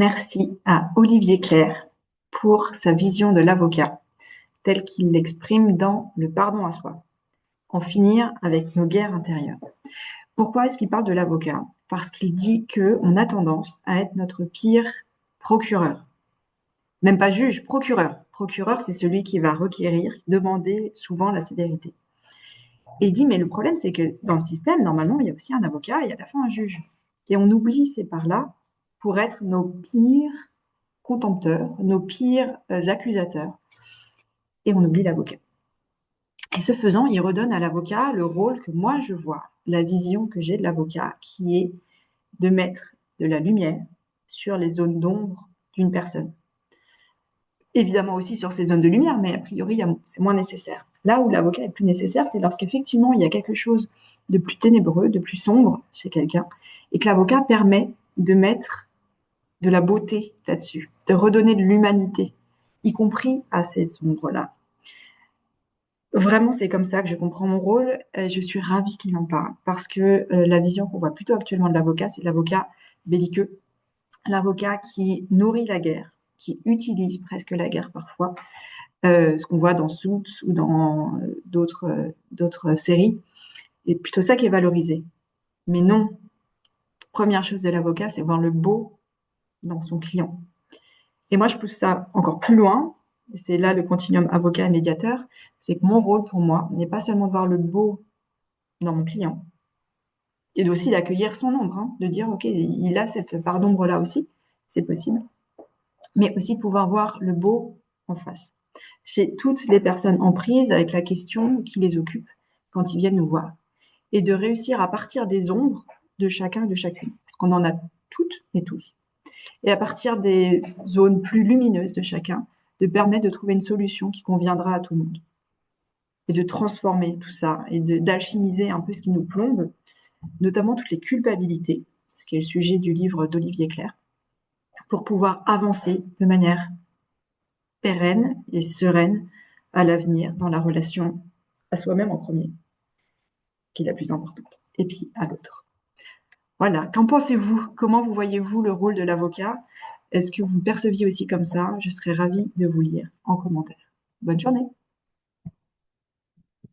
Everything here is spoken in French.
Merci à Olivier Clerc pour sa vision de l'avocat, telle qu'il l'exprime dans Le pardon à soi, en finir avec nos guerres intérieures. Pourquoi est-ce qu'il parle de l'avocat? Parce qu'il dit qu'on a tendance à être notre pire procureur. Même pas juge, procureur. Procureur, c'est celui qui va requérir, demander souvent la sévérité. Et il dit, mais le problème, c'est que dans le système, normalement, il y a aussi un avocat et à la fin un juge. Et on oublie ces parts-là pour être nos pires contempteurs, nos pires accusateurs, et on oublie l'avocat. Et ce faisant, il redonne à l'avocat le rôle que moi je vois, la vision que j'ai de l'avocat, qui est de mettre de la lumière sur les zones d'ombre d'une personne. Évidemment aussi sur ces zones de lumière, mais a priori, c'est moins nécessaire. Là où l'avocat est plus nécessaire, c'est lorsqu'effectivement, il y a quelque chose de plus ténébreux, de plus sombre chez quelqu'un, et que l'avocat permet de mettre de la beauté là-dessus, de redonner de l'humanité, y compris à ces sombres-là. Vraiment, c'est comme ça que je comprends mon rôle. Je suis ravie qu'il en parle parce que la vision qu'on voit plutôt actuellement de l'avocat, c'est l'avocat belliqueux, l'avocat qui nourrit la guerre, qui utilise presque la guerre parfois, ce qu'on voit dans Suits ou dans d'autres séries, et plutôt ça qui est valorisé. Mais non, première chose de l'avocat, c'est voir le beau dans son client. Et moi, je pousse ça encore plus loin. Et c'est là le continuum avocat et médiateur. C'est que mon rôle pour moi n'est pas seulement de voir le beau dans mon client, et aussi d'accueillir son ombre, hein, de dire, OK, il a cette part d'ombre-là aussi, c'est possible, mais aussi de pouvoir voir le beau en face. Chez toutes les personnes en prise avec la question qui les occupe quand ils viennent nous voir. Et de réussir à partir des ombres de chacun et de chacune, parce qu'on en a toutes et tous. Et à partir des zones plus lumineuses de chacun, de permettre de trouver une solution qui conviendra à tout le monde. Et de transformer tout ça, et d'alchimiser un peu ce qui nous plombe, notamment toutes les culpabilités, ce qui est le sujet du livre d'Olivier Clerc, pour pouvoir avancer de manière pérenne et sereine à l'avenir dans la relation à soi-même en premier, qui est la plus importante, et puis à l'autre. Voilà, qu'en pensez-vous? Comment vous voyez-vous le rôle de l'avocat? Est-ce que vous perceviez aussi comme ça? Je serais ravie de vous lire en commentaire. Bonne journée!